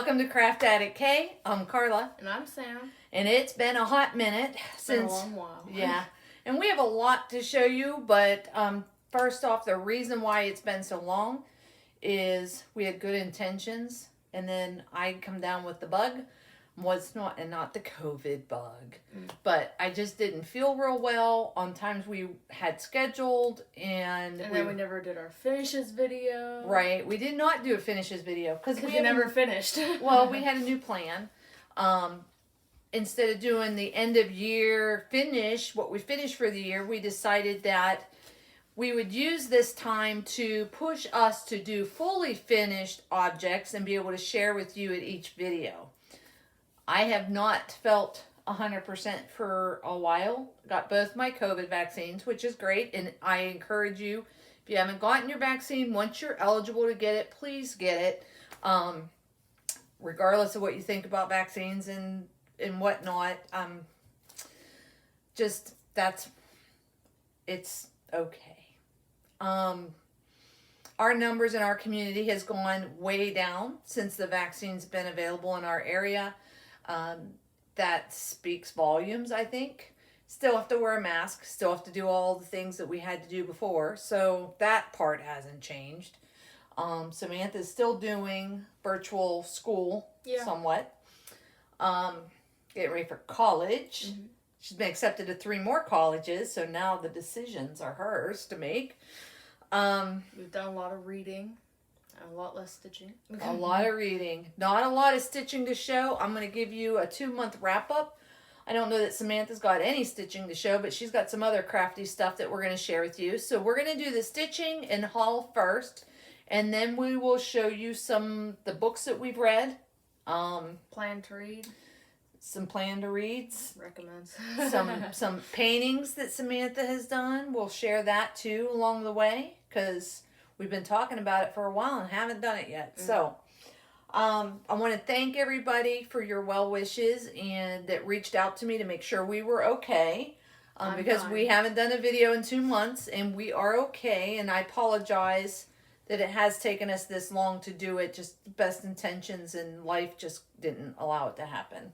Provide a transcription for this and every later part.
Welcome to Craft Addict K. I'm Carla. And I'm Sam. And it's been a hot minute since... Been a long while. Yeah. And we have a lot to show you, but first off, the reason why it's been so long is we had good intentions, and then I come down with the bug. Not the COVID bug, but I just didn't feel real well on times we had scheduled, and then we never did our finishes video. Right, we did not do a finishes video because we never finished. Well, we had a new plan. Instead of doing the end of year what we finished for the year, we decided that we would use this time to push us to do fully finished objects and be able to share with you at each video. I have not felt 100% for a while. Got both my COVID vaccines, which is great. And I encourage you, if you haven't gotten your vaccine, once you're eligible to get it, please get it. Regardless of what you think about vaccines and whatnot. It's okay. Our numbers in our community has gone way down since the vaccine's been available in our area. That speaks volumes, I think. Still have to wear a mask. Still have to do all the things that we had to do before. So that part hasn't changed. Samantha's still doing virtual school somewhat. Getting ready for college. Mm-hmm. She's been accepted to 3 more colleges. So now the decisions are hers to make. We've done a lot of reading. A lot less stitching. A lot of reading. Not a lot of stitching to show. I'm going to give you a 2-month wrap-up. I don't know that Samantha's got any stitching to show, but she's got some other crafty stuff that we're going to share with you. So we're going to do the stitching and haul first, and then we will show you the books that we've read. Plan to read. Some plan to reads. Recommends. some paintings that Samantha has done. We'll share that too along the way, because we've been talking about it for a while and haven't done it yet. So, I want to thank everybody for your well wishes and that reached out to me to make sure we were okay. Because we haven't done a video in 2 months and we are okay. And I apologize that it has taken us this long to do it. Just the best intentions in life just didn't allow it to happen.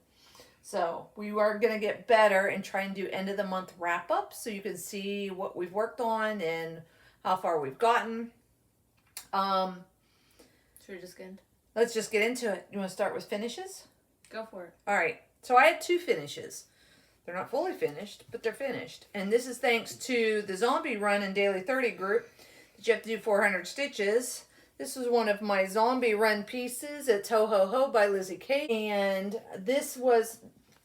So we are going to get better and try and do end of the month wrap up so you can see what we've worked on and how far we've gotten. Should we just get into it? Let's just get into it. You want to start with finishes? Go for it. All right. So I had 2 finishes. They're not fully finished, but they're finished. And this is thanks to the Zombie Run and Daily 30 group that you have to do 400 stitches. This was one of my Zombie Run pieces. It's Ho Ho Ho by Lizzie Kate. And this was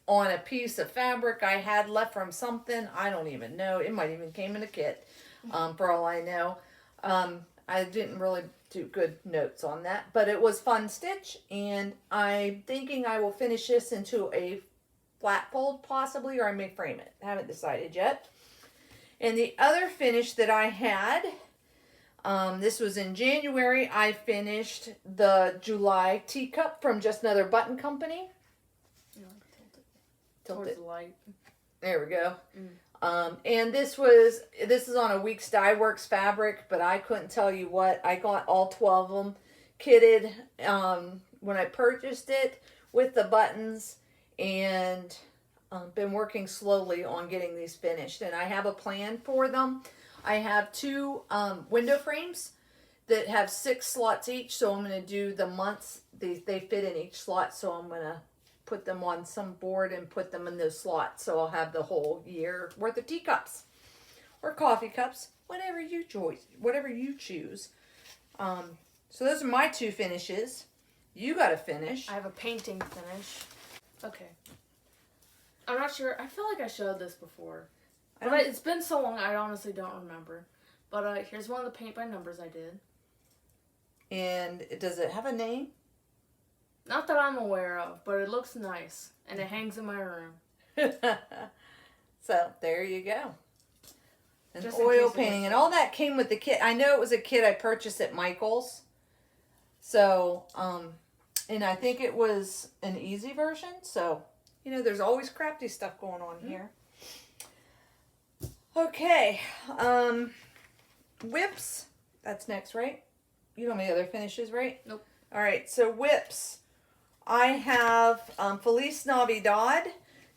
on a piece of fabric I had left from something. I don't even know. It might even came in a kit, for all I know. I didn't really do good notes on that, but it was fun stitch, and I'm thinking I will finish this into a flat fold possibly, or I may frame it. I haven't decided yet. And the other finish that I had, this was in January, I finished the July teacup from Just Another Button Company. Tilt it. Towards the light. There we go. And this is on a Weeks Dye Works fabric, but I couldn't tell you what. I got all 12 of them kitted when I purchased it with the buttons, and been working slowly on getting these finished. And I have a plan for them. I have 2 window frames that have 6 slots each, so I'm going to do the months. They fit in each slot, so I'm going to put them on some board and put them in those slots. So I'll have the whole year worth of teacups or coffee cups, whatever you choose. So those are my 2 finishes. You got to finish. I have a painting finish. Okay. I'm not sure. I feel like I showed this before. But it's been so long, I honestly don't remember. But here's one of the paint by numbers I did. And does it have a name? Not that I'm aware of, but it looks nice. And it hangs in my room. So, there you go. An oil painting. And all that came with the kit. I know it was a kit I purchased at Michael's. So, and I think it was an easy version. So, there's always crafty stuff going on here. Okay. Whips. That's next, right? You don't have any other finishes, right? Nope. All right. So, whips. I have Feliz Navidad.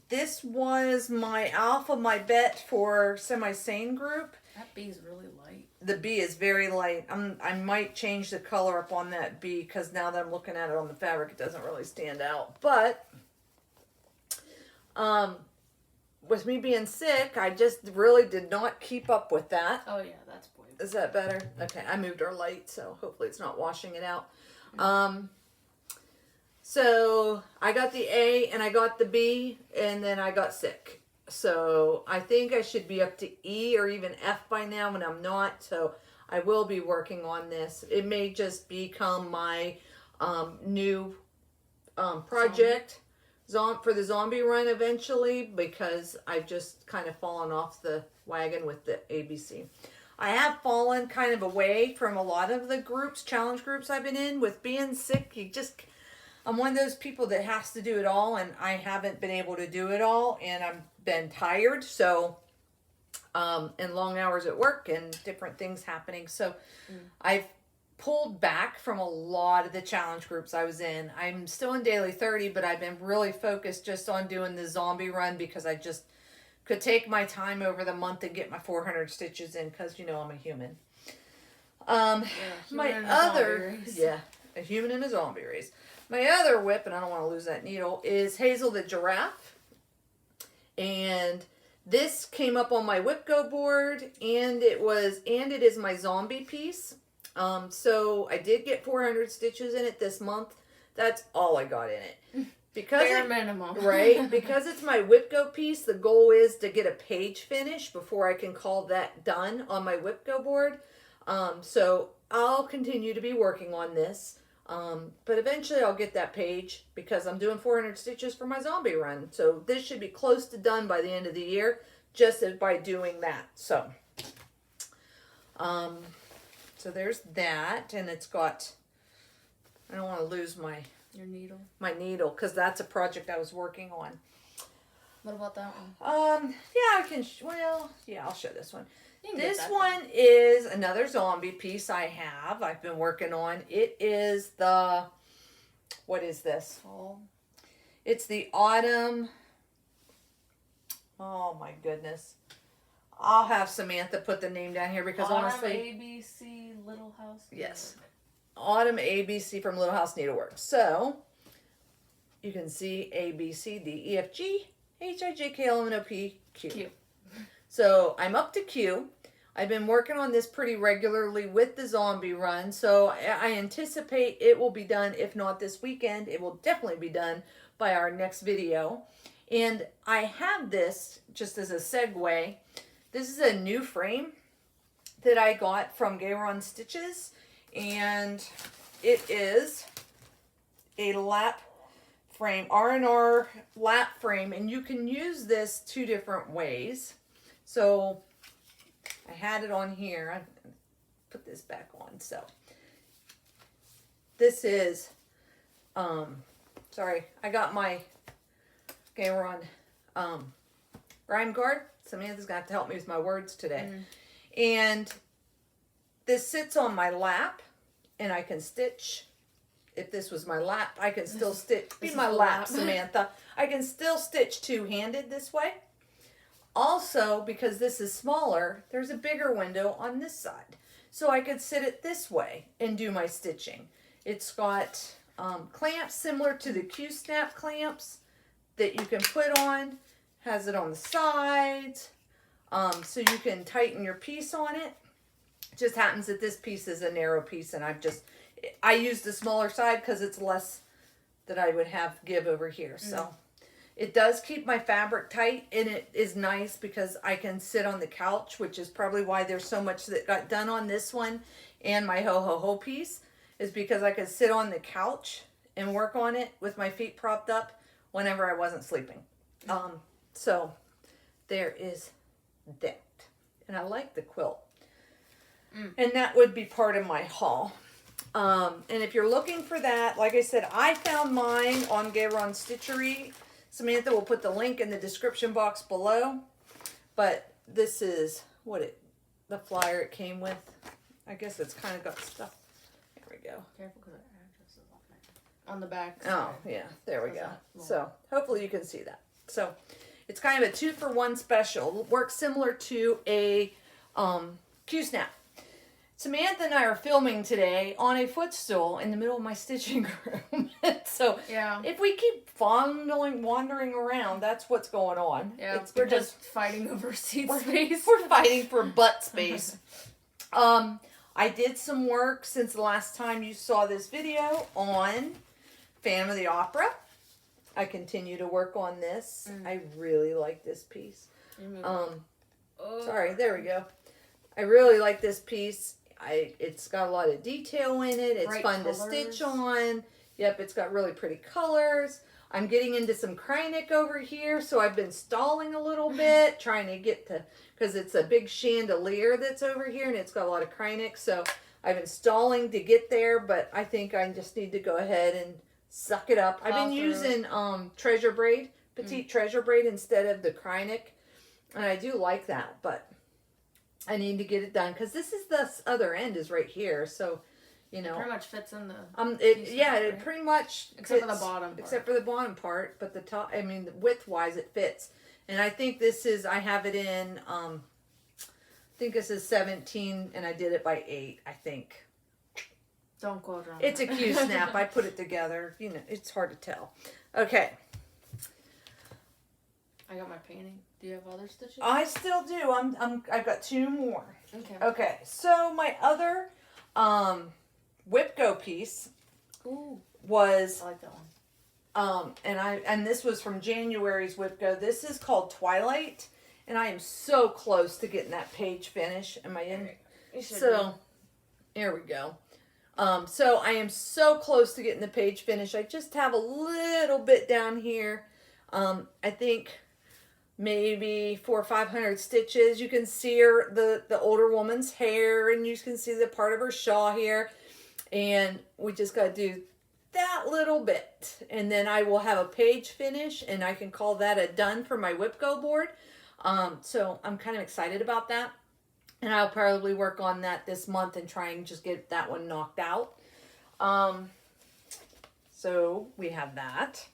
This was my alpha, my bet for semi-sane group. That bee is really light. The bee is very light. I might change the color up on that bee because now that I'm looking at it on the fabric, it doesn't really stand out. But with me being sick, I just really did not keep up with that. Oh yeah, that's boy. Is that better? Okay, I moved our light, so hopefully it's not washing it out. So I got the A and I got the B, and then I got sick. So I think I should be up to E or even F by now, and I'm not. So I will be working on this. It may just become my new project for the zombie run eventually, because I've just kind of fallen off the wagon with the ABC. I have fallen kind of away from a lot of the groups, challenge groups I've been in. With being sick, I'm one of those people that has to do it all, and I haven't been able to do it all, and I've been tired, so, and long hours at work and different things happening. So I've pulled back from a lot of the challenge groups I was in. I'm still in Daily 30, but I've been really focused just on doing the zombie run because I just could take my time over the month and get my 400 stitches in because, you know, I'm a human. A human in a zombie race. My other whip, and I don't want to lose that needle, is Hazel the Giraffe. And this came up on my whip go board, and it is my zombie piece. So I did get 400 stitches in it this month. That's all I got in it. Because bare minimum. Right? Because it's my whip go piece, the goal is to get a page finish before I can call that done on my whip go board. So I'll continue to be working on this. But eventually I'll get that page because I'm doing 400 stitches for my zombie run. So this should be close to done by the end of the year, just by doing that. So, so there's that, and it's got, I don't want to lose my needle because that's a project I was working on. What about that one? Yeah, I can, I'll show this one. This one is another zombie piece I've been working on. It is what is this? It's the autumn. Oh my goodness. I'll have Samantha put the name down here because honestly. ABC Little House Needlework. Yes. Autumn ABC from Little House Needlework. So, you can see A, B, C, D, E, F, G, H, I, J, K, L, M, N, O, P, Q. So I'm up to Q. I've been working on this pretty regularly with the zombie run. So I anticipate it will be done. If not this weekend, it will definitely be done by our next video. And I have this just as a segue. This is a new frame that I got from Gayron Stitches. And it is a lap frame, R&R lap frame. And you can use this two different ways. So I had it on here. I put this back on. So this is, sorry, I got my Gayron rhyme guard. Samantha's going to have to help me with my words today. And this sits on my lap, and I can stitch. If this was my lap, I can still stitch. Be my lap, Samantha. I can still stitch two-handed this way. Also, because this is smaller, there's a bigger window on this side. So I could sit it this way and do my stitching. It's got clamps similar to the Q-snap clamps that you can put on. Has it on the sides. So you can tighten your piece on it. It just happens that this piece is a narrow piece, and I used the smaller side because it's less that I would have give over here. So it does keep my fabric tight, and it is nice because I can sit on the couch, which is probably why there's so much that got done on this one and my ho-ho-ho piece, is because I could sit on the couch and work on it with my feet propped up whenever I wasn't sleeping. So there is that. And I like the quilt. And that would be part of my haul. And if you're looking for that, like I said, I found mine on Gayron Stitchery. Samantha will put the link in the description box below. But this is the flyer it came with. I guess it's kind of got stuff. There we go. Careful because our address is on there. on the back. Oh, yeah. There we go. So, hopefully you can see that. So, it's kind of a 2-for-1 special. Works similar to a Q-snap. Samantha and I are filming today on a footstool in the middle of my stitching room. So, if we keep wandering around, that's what's going on. Yeah, we're just fighting over seat space. We're fighting for butt space. I did some work since the last time you saw this video on Phantom of the Opera. I continue to work on this. I really like this piece. Sorry, there we go. I really like this piece. It's got a lot of detail in it. It's bright fun colors. to stitch on. Yep, it's got really pretty colors. I'm getting into some Krynic over here, so I've been stalling a little bit, trying to get to, because it's a big chandelier that's over here, and it's got a lot of Krynic, so I've been stalling to get there, but I think I just need to go ahead and suck it up. I've been using treasure braid, petite treasure braid instead of the Krynic, and I do like that, but I need to get it done, because this is the other end is right here, so, you know. It pretty much fits in the... it pretty much except fits, for the bottom part. Except for the bottom part, but the top, I mean, width-wise, it fits. And I think this is, I have it in, I think this is 17, and I did it by 8, I think. Don't quote her on It's that. a Q-snap. I put it together. You know, it's hard to tell. Okay. I got my painting. Do you have other stitches? I still do. I've got 2 more. Okay. Okay. So my other whip go piece was I like that one. and this was from January's whip go. This is called Twilight, and I am so close to getting that page finished. Am I in? So here we go. So I am so close to getting the page finished. I just have a little bit down here. I think maybe 400 or 500 stitches. You can see her, the older woman's hair, and you can see the part of her shawl here. And we just got to do that little bit. And then I will have a page finish, and I can call that a done for my whip go board. So I'm kind of excited about that. And I'll probably work on that this month and try and just get that one knocked out. So we have that.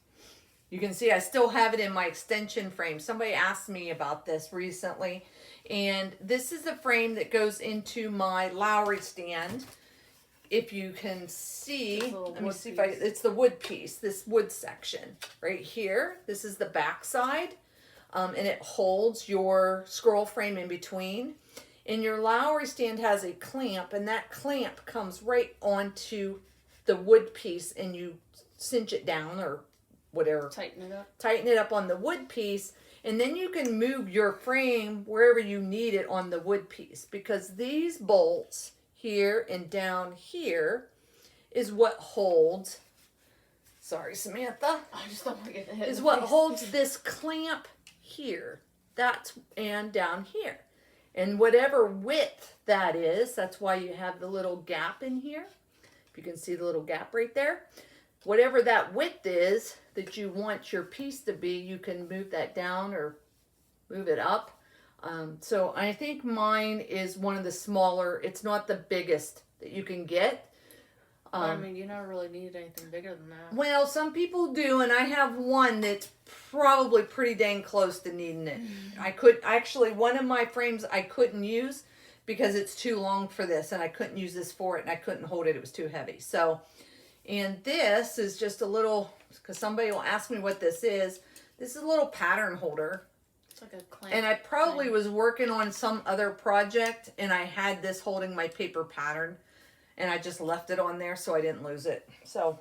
You can see I still have it in my extension frame. Somebody asked me about this recently. And this is the frame that goes into my Lowry stand. If you can see, let me see if it's the wood piece, this wood section right here. This is the back side. And it holds your scroll frame in between. And your Lowry stand has a clamp, and that clamp comes right onto the wood piece, and you cinch it down or whatever. Tighten it up. Tighten it up on the wood piece, and then you can move your frame wherever you need it on the wood piece, because these bolts here and down here is what holds, sorry Samantha, I just don't want to get hit. Is what holds this clamp here. That's, and down here. And whatever width that is, that's why you have the little gap in here. If you can see the little gap right there. Whatever that width is that you want your piece to be, you can move that down or move it up. So I think mine is one of the smaller. It's not the biggest that you can get. I mean, you never really need anything bigger than that. Well, some people do, and I have one that's probably pretty dang close to needing it. One of my frames I couldn't use because it's too long for this, and I couldn't use this for it, and I couldn't hold it. It was too heavy. So, and this is just a little, because somebody will ask me what this is. This is a little pattern holder. It's like a clamp. And I probably was working on some other project, and I had this holding my paper pattern. And I just left it on there so I didn't lose it. So,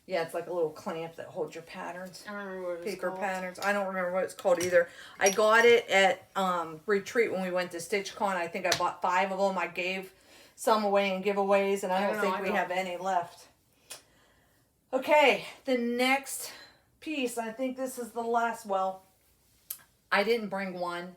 yeah, it's like a little clamp that holds your patterns. I don't remember what it was Paper called. patterns. I don't remember what it's called either. I got it at Retreat when we went to StitchCon. I think I bought 5 of them. I gave some away in giveaways, and I don't think we have any left. Okay, the next piece, I think this is the last. Well, I didn't bring one,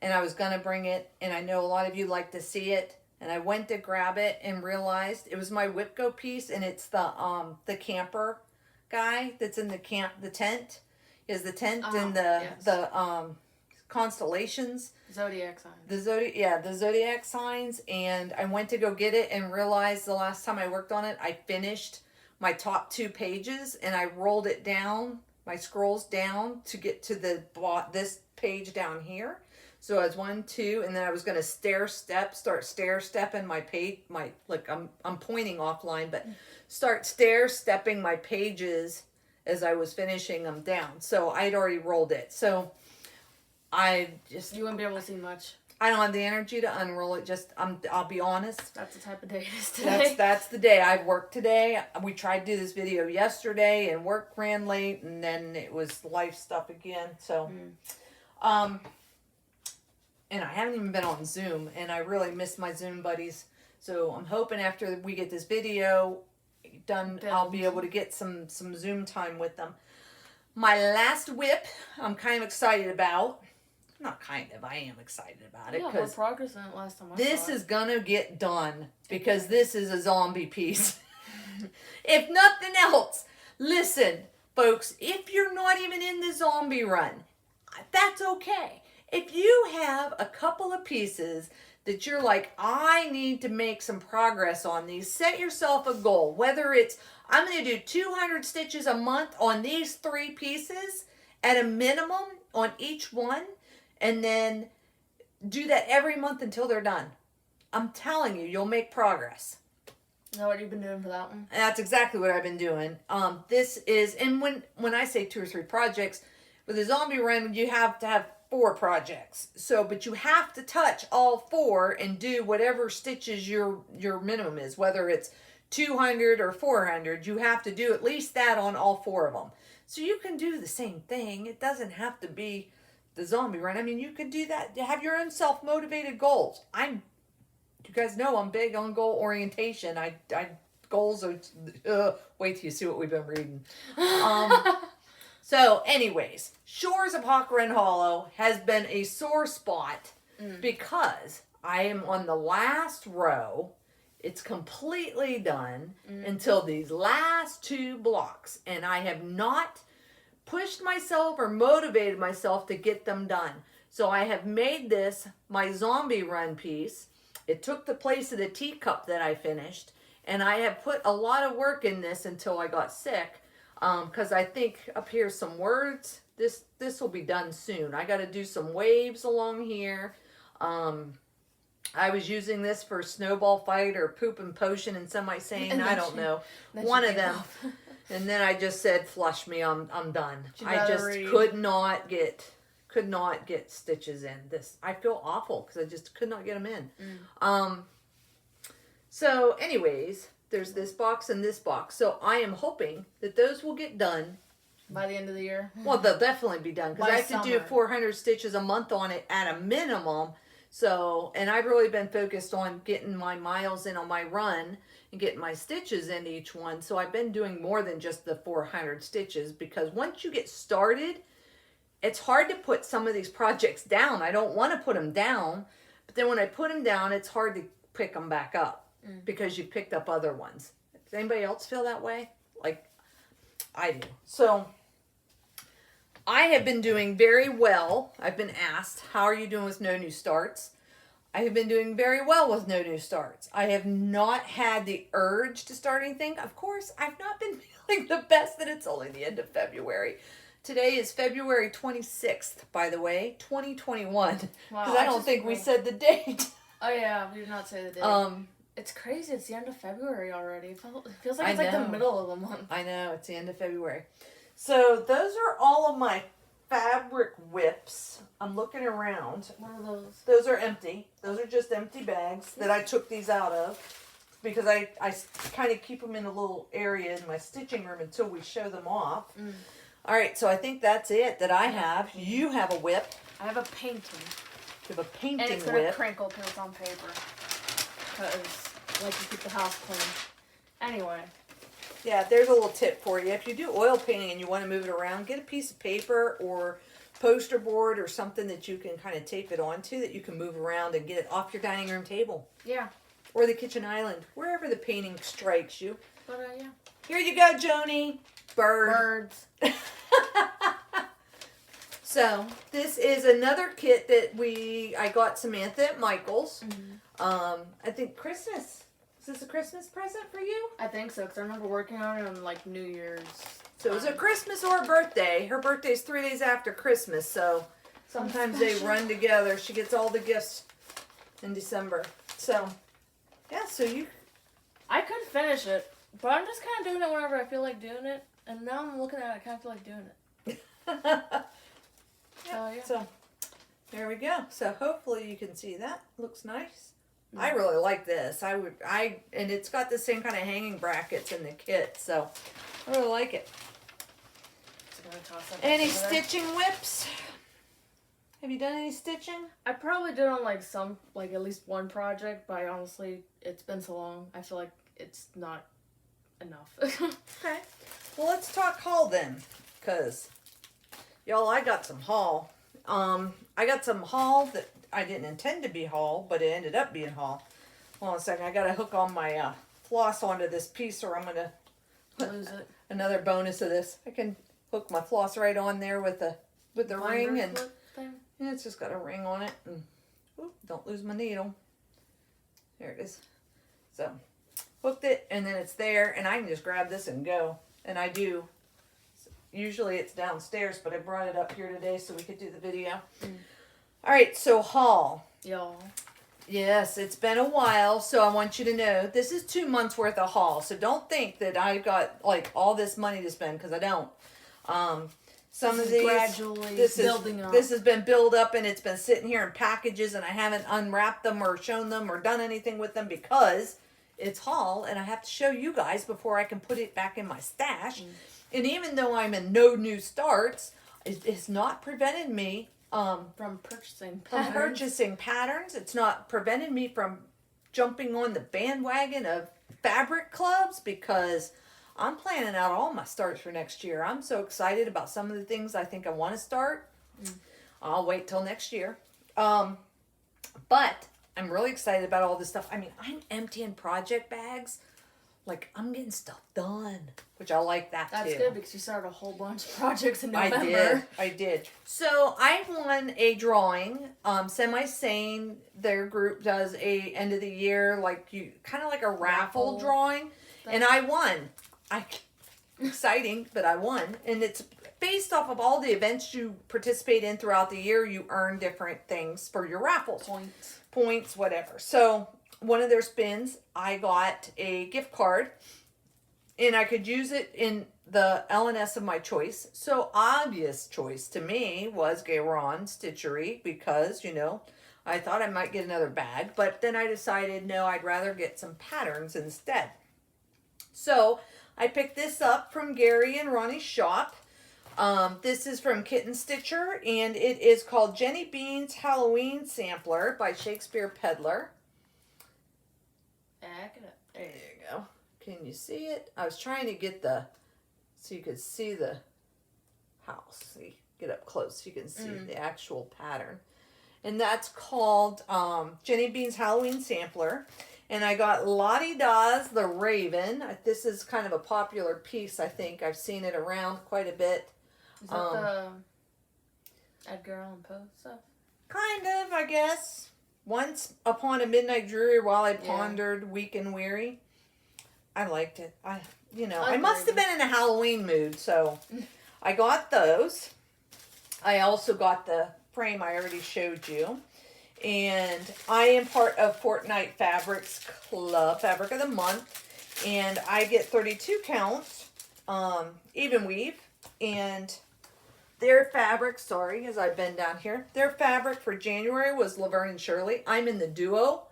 and I was going to bring it, and I know a lot of you like to see it. And I went to grab it and realized it was my whip go piece, and it's the camper guy that's in the tent. Is the tent and the constellations. Zodiac signs. The zodiac signs. And I went to go get it and realized the last time I worked on it, I finished my top 2 pages, and I rolled it down, my scrolls down to get to this page down here. So I was 1, 2, and then I was going to start stair-stepping my page, I'm pointing offline, but start stair-stepping my pages as I was finishing them down. So I'd already rolled it. So you wouldn't be able to see much. I don't have the energy to unroll it. I'll be honest. That's the type of day it is today. That's the day. I worked today. We tried to do this video yesterday, and work ran late, and then it was life stuff again. So, and I haven't even been on Zoom, and I really miss my Zoom buddies. So I'm hoping after we get this video done, I'll be able to get some Zoom time with them. My last whip, I'm kind of excited about. Not kind of, I am excited about it. Yeah, we're progressing it last time I this saw it. is gonna get done because this is a zombie piece. If nothing else, listen, folks, if you're not even in the zombie run, that's okay. If you have a couple of pieces that you're like, I need to make some progress on these, set yourself a goal. Whether it's, I'm going to do 200 stitches a month on these 3 pieces at a minimum on each one, and then do that every month until they're done. I'm telling you, you'll make progress. Is that what you've been doing for that one? That's exactly what I've been doing. This is, and when I say 2 or 3 projects, with a zombie run, you have to have 4 projects. So, but you have to touch all 4 and do whatever stitches your minimum is, whether it's 200 or 400. You have to do at least that on all 4 of them. So you can do the same thing. It doesn't have to be the zombie run. I mean, you can do that. Have your own self-motivated goals. You guys know I'm big on goal orientation. Goals are, wait till you see what we've been reading. So anyways, Shores of Hawkrun Hollow has been a sore spot because I am on the last row. It's completely done until these last 2 blocks, and I have not pushed myself or motivated myself to get them done. So I have made this my zombie run piece. It took the place of the teacup that I finished, and I have put a lot of work in this until I got sick, because I think up here some words. This will be done soon. I got to do some waves along here. I was using this for snowball fight or poop and potion, and some might say, I don't know, one of them. And then I just said, flush me, I'm done. I just could not get stitches in this. I feel awful because I just could not get them in. So anyways, there's this box and this box. So I am hoping that those will get done by the end of the year. Well, they'll definitely be done because I have to do 400 stitches a month on it at a minimum. So, and I've really been focused on getting my miles in on my run and getting my stitches in each one. So I've been doing more than just the 400 stitches, because once you get started, it's hard to put some of these projects down. I don't want to put them down, but then when I put them down, it's hard to pick them back up because you picked up other ones. Does anybody else feel that way? Like I do. So I have been doing very well. I've been asked, how are you doing with no new starts? I have been doing very well with no new starts. I have not had the urge to start anything. Of course, I've not been feeling the best, that it's only the end of February. Today is February 26th, by the way, 2021. Wow, because I don't think we said the date. Oh yeah, we did not say the date. It's crazy. It's the end of February already. It feels like it's like the middle of the month. I know. It's the end of February. So those are all of my fabric whips. I'm looking around. What are those? Those are empty. Those are just empty bags that I took these out of, because I kind of keep them in a little area in my stitching room until we show them off. All right, so I think that's it that I have. You have a whip. I have a painting. You have a painting whip. And it's going to crinkle because it's on paper. Because I like to keep the house clean. Anyway. Yeah, there's a little tip for you. If you do oil painting and you want to move it around, get a piece of paper or poster board or something that you can kind of tape it onto, that you can move around and get it off your dining room table. Yeah. Or the kitchen island, wherever the painting strikes you. But yeah. Here you go, Joni. Birds. So, this is another kit that I got Samantha at Michael's. I think Christmas. Is this a Christmas present for you? I think so, because I remember working on it on like New Year's. So it was a Christmas or a birthday. Her birthday's 3 days after Christmas, so sometimes they run together. She gets all the gifts in December. So, yeah, so you... I could finish it, but I'm just kind of doing it whenever I feel like doing it. And now I'm looking at it, I kind of feel like doing it. Yeah. So, there we go. So hopefully you can see that. Looks nice. I really like this. And it's got the same kind of hanging brackets in the kit, so I really like it. Any stitching whips? Have you done any stitching? I probably did on like at least one project, but honestly, it's been so long. I feel like it's not enough. Okay. Well, let's talk haul then, because y'all, I got some haul. I got some haul that I didn't intend to be haul, but it ended up being haul. Hold on a second. I got to hook on my floss onto this piece, or I'm going to lose it. Another bonus of this. I can hook my floss right on there with the ring, and yeah, it's just got a ring on it. And ooh, don't lose my needle. There it is. So hooked it, and then it's there, and I can just grab this and go. And I do. Usually it's downstairs, but I brought it up here today so we could do the video. All right, so haul. Y'all. Yes, it's been a while, so I want you to know this is 2 months worth of haul. So don't think that I got like all this money to spend, because I don't. Some of these gradually building up. This has been built up, and it's been sitting here in packages, and I haven't unwrapped them or shown them or done anything with them because it's haul, and I have to show you guys before I can put it back in my stash. And even though I'm in no new starts, it's not prevented me from purchasing patterns. It's not prevented me from jumping on the bandwagon of fabric clubs, because I'm planning out all my starts for next year. I'm so excited about some of the things I think I want to start. I'll wait till next year. But I'm really excited about all this stuff. I mean, I'm emptying project bags. Like, I'm getting stuff done, which I like that too. That's good, because you started a whole bunch of projects in November. I did. So I won a drawing. Semi-Sane, their group does a end of the year, kind of like a raffle drawing. And I won. Exciting, but I won. And it's based off of all the events you participate in throughout the year. You earn different things for your raffles. Points, whatever. So one of their spins, I got a gift card, and I could use it in the LNS of my choice. So obvious choice to me was Gayron Stitchery, because, I thought I might get another bag, but then I decided, no, I'd rather get some patterns instead. So I picked this up from Gary and Ronnie's shop. This is from Kitten Stitcher, and it is called Jenny Bean's Halloween Sampler by Shakespeare Peddler. There you go. Can you see it? I was trying to get so you could see the house. See, get up close so you can see the actual pattern. And that's called Jenny Bean's Halloween Sampler. And I got Lottie Dawes the Raven. This is kind of a popular piece, I think. I've seen it around quite a bit. Is that the Edgar Allan Poe stuff? Kind of, I guess. Once upon a midnight dreary, while I pondered, weak and weary. I liked it. I must have been in a Halloween mood, so I got those. I also got the frame I already showed you. And I am part of Fortnite Fabrics Club, Fabric of the Month. And I get 32 counts, even weave. And their fabric, as I bend down here, their fabric for January was Laverne and Shirley. I'm in the duo,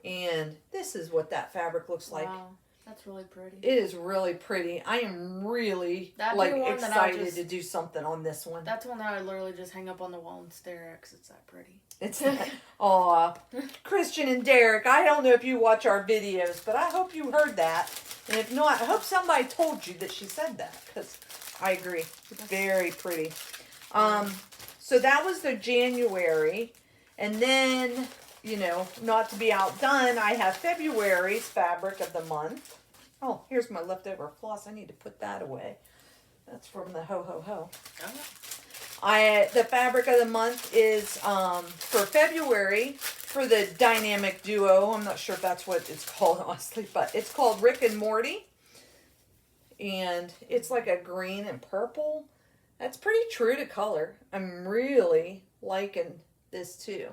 and this is what that fabric looks like. Wow, that's really pretty. It is really pretty. I am really excited to do something on this one. That's one that I literally just hang up on the wall and stare at, because it's that pretty. It's aw, Christian and Derek, I don't know if you watch our videos, but I hope you heard that. And if not, I hope somebody told you that she said that, because I agree. It's very pretty. So that was the January. And then, not to be outdone, I have February's Fabric of the Month. Oh, here's my leftover floss. I need to put that away. That's from the Ho Ho Ho. The Fabric of the Month is, for February, for the dynamic duo. I'm not sure if that's what it's called, honestly, but it's called Rick and Morty. And it's like a green and purple. That's pretty true to color. I'm really liking this too.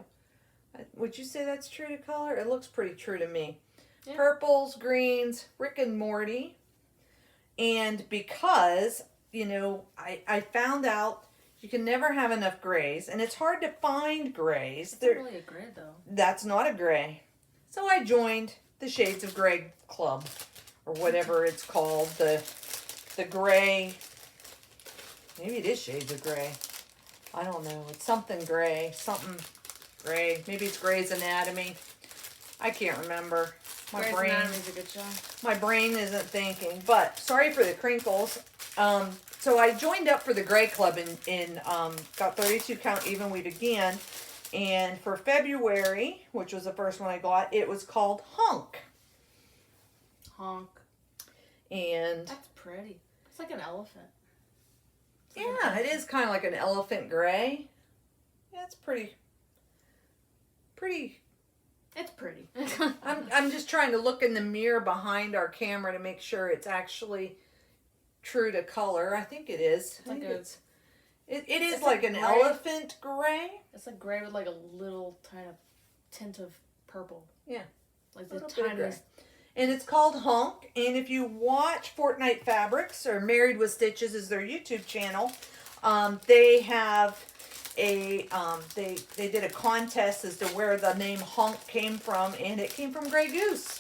Would you say that's true to color? It looks pretty true to me. Yeah. Purples, greens, Rick and Morty. And because, you know, I found out you can never have enough grays. And it's hard to find grays. It's not really a gray, though. That's not a gray. So I joined the Shades of Gray Club. Or whatever it's called. The gray. Maybe it is Shades of Gray. I don't know. It's something gray. Something gray. Maybe it's Grey's Anatomy. I can't remember. Grey's Anatomy's a good show. My brain isn't thinking. But sorry for the crinkles. So I joined up for the Gray Club in got 32 count even weave again. And for February, which was the first one I got, it was called Honk. Honk. And that's pretty. It's like an elephant. Yeah, it is kind of like an elephant gray. Yeah, it's pretty. It's pretty. I'm just trying to look in the mirror behind our camera to make sure it's actually true to color. I think it is. It is like an elephant gray. It's like gray with like a little tiny tint of purple. Yeah. Like the tiniest. And it's called Honk. And if you watch Fortnite Fabrics or Married with Stitches is their YouTube channel, they have a they did a contest as to where the name Honk came from, and it came from Grey Goose.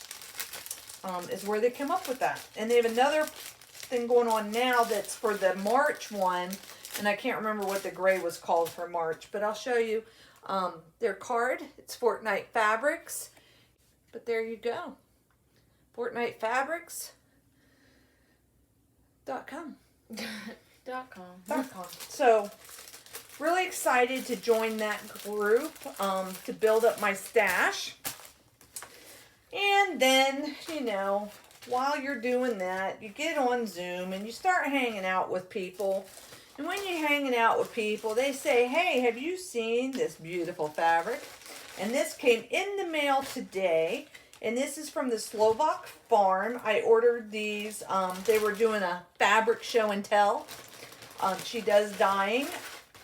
Is where they came up with that. And they have another thing going on now that's for the March one, and I can't remember what the gray was called for March, but I'll show you their card. It's Fortnite Fabrics. But there you go. FortniteFabrics.com. .com. So, really excited to join that group to build up my stash. And then, you know, while you're doing that, you get on Zoom and you start hanging out with people. And when you're hanging out with people, they say, hey, have you seen this beautiful fabric? And this came in the mail today. And this is from the Slovak farm. I ordered these. They were doing a fabric show and tell. She does dyeing.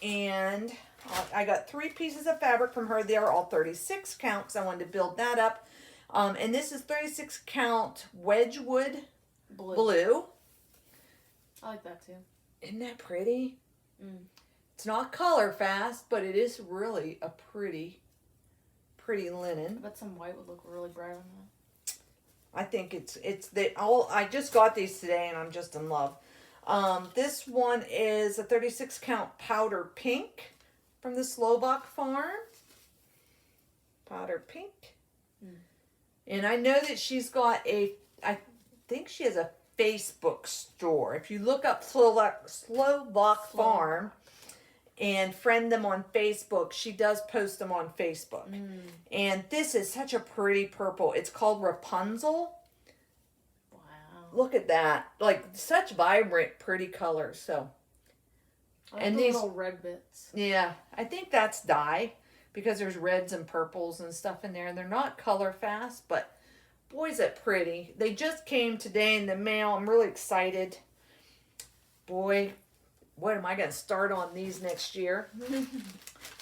And I got 3 pieces of fabric from her. They are all 36 count because I wanted to build that up. And this is 36 count Wedgwood blue. I like that too. Isn't that pretty? Mm. It's not color fast, but it is really a pretty linen. I bet some white would look really bright on that. I think I just got these today and I'm just in love. This one is a 36 count powder pink from the Slovak farm. Powder pink. Mm. And I know that she's got I think she has a Facebook store. If you look up Slovak farm and friend them on Facebook, she does post them on Facebook. Mm. And this is such a pretty purple. It's called Rapunzel. Wow. Look at that. Like, such vibrant, pretty colors. So, I like these little red bits. Yeah. I think that's dye because there's reds and purples and stuff in there. And they're not color fast, but boy, is it pretty. They just came today in the mail. I'm really excited. Boy, what am I going to start on these next year?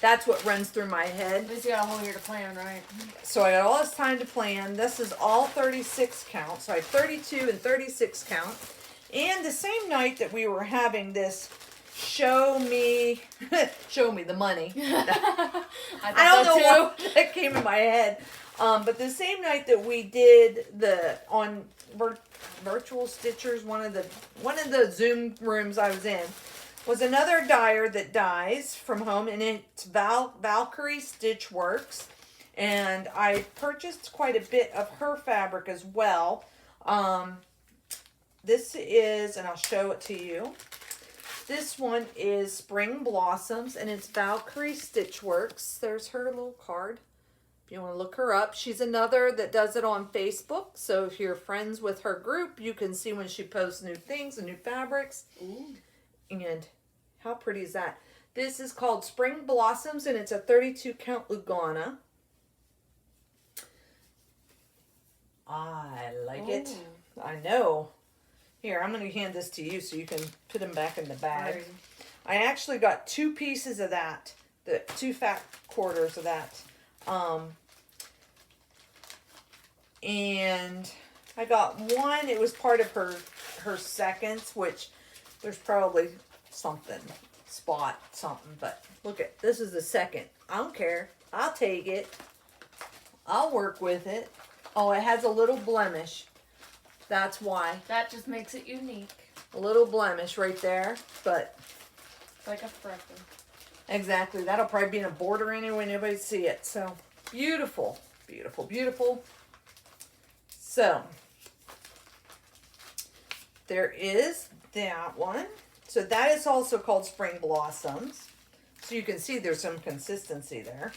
That's what runs through my head. At least you got a whole year to plan, right? So I got all this time to plan. This is all 36 count. So I have 32 and 36 count. And the same night that we were having this show me the money. I don't know why that came in my head. But the same night that we did on Virtual Stitchers, one of the Zoom rooms I was in, was another dyer that dyes from home, and it's Valkyrie Stitch Works. And I purchased quite a bit of her fabric as well. This is, and I'll show it to you. This one is Spring Blossoms, and it's Valkyrie Stitch Works. There's her little card. If you want to look her up. She's another that does it on Facebook. So if you're friends with her group, you can see when she posts new things and new fabrics. Ooh. And how pretty is that? This is called Spring Blossoms, and it's a 32 count Lugana. I like it. Oh. I know. Here, I'm going to hand this to you so you can put them back in the bag. Right. I actually got 2 pieces of that. The 2 fat quarters of that. And I got one. It was part of her seconds, which there's probably something. But look at, this is the second. I don't care. I'll take it. I'll work with it. Oh, it has a little blemish. That's why. That just makes it unique. A little blemish right there, but It's like a freckle. exactly. That'll probably be in a border anyway. Nobody see it. So beautiful, beautiful, beautiful. So there is that one. So that is also called Spring Blossoms. So you can see there's some consistency there.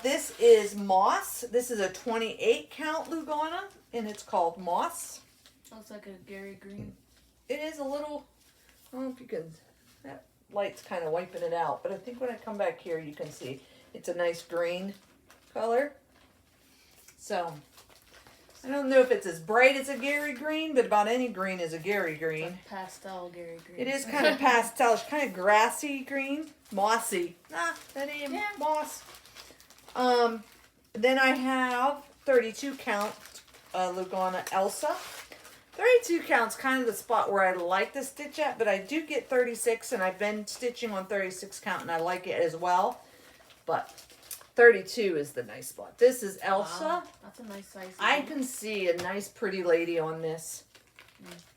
This is Moss. This is a 28 count Lugana, and it's called Moss. Looks like a Gary Green. It is a little, I don't know if you can, that light's kind of wiping it out, but I think when I come back here you can see it's a nice green color. So, I don't know if it's as bright as a Gary Green, but about any green is a Gary Green. Like pastel Gary Green. It is kind of pastel, kind of grassy green, mossy. That ain't moss. Then I have 32 count Lugana Elsa. 32 count's kind of the spot where I like to stitch at, but I do get 36, and I've been stitching on 36 count, and I like it as well. But 32 is the nice spot. This is Elsa. Wow, that's a nice size. I can see a nice, pretty lady on this.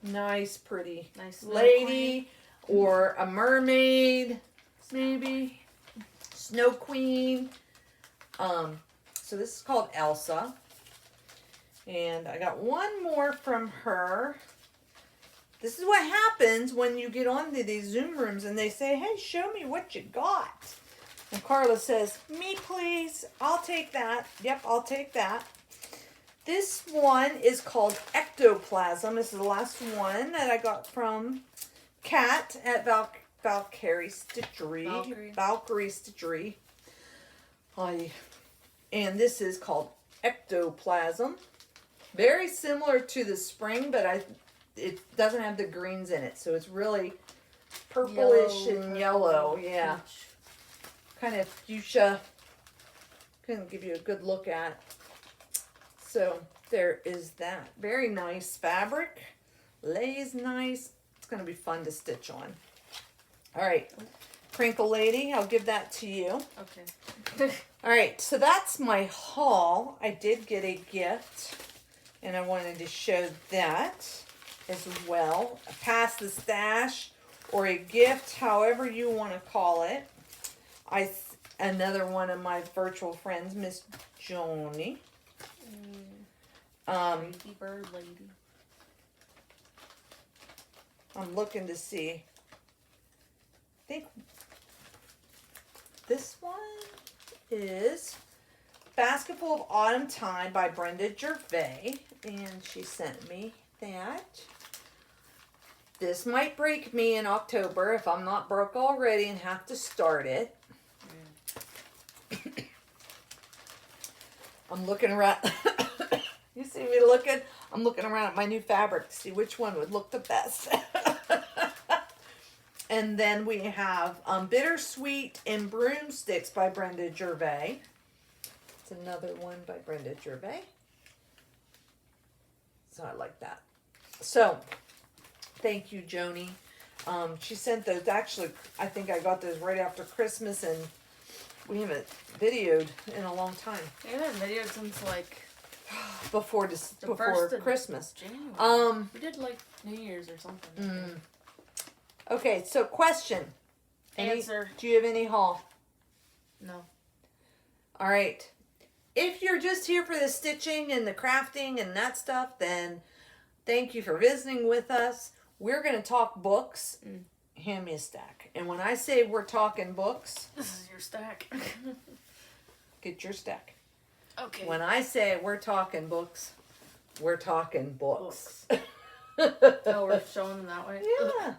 Nice, pretty lady, or a mermaid, maybe. Snow Queen. So this is called Elsa. And I got one more from her. This is what happens when you get on to these Zoom rooms and they say, hey, show me what you got. And Carla says, me please, I'll take that. Yep, I'll take that. This one is called Ectoplasm. This is the last one that I got from Kat at Valkyrie Stitchery. Valkyrie Stitchery. And this is called Ectoplasm. Very similar to the spring, but it doesn't have the greens in it. So it's really purplish and yellow. Yeah. Peach. Kind of fuchsia. Can give you a good look at. So there is that. Very nice fabric. Lays nice. It's going to be fun to stitch on. All right. Tranquil lady, I'll give that to you. Okay. All right, so that's my haul. I did get a gift, and I wanted to show that as well. A pass the stash or a gift, however you want to call it. Another one of my virtual friends, Miss Joni. Crazy bird lady. I'm looking to see. I think this one is Basketful of Autumn Time by Brenda Gervais, and she sent me that. This might break me in October if I'm not broke already and have to start it. I'm looking around. You see me looking? I'm looking around at my new fabric to see which one would look the best. And then we have Bittersweet and Broomsticks by Brenda Gervais. It's another one by Brenda Gervais. So I like that. So, thank you, Joni. She sent those. Actually, I think I got those right after Christmas, and we haven't videoed in a long time. We haven't videoed since like before Christmas. January. We did like New Year's or something. Okay, so question. Answer. Do you have any haul? No. All right. If you're just here for the stitching and the crafting and that stuff, then thank you for visiting with us. We're going to talk books. Hand me a stack. And when I say we're talking books, this is your stack. Get your stack. Okay. When I say we're talking books, we're talking books. Oh, we're showing them that way? Yeah.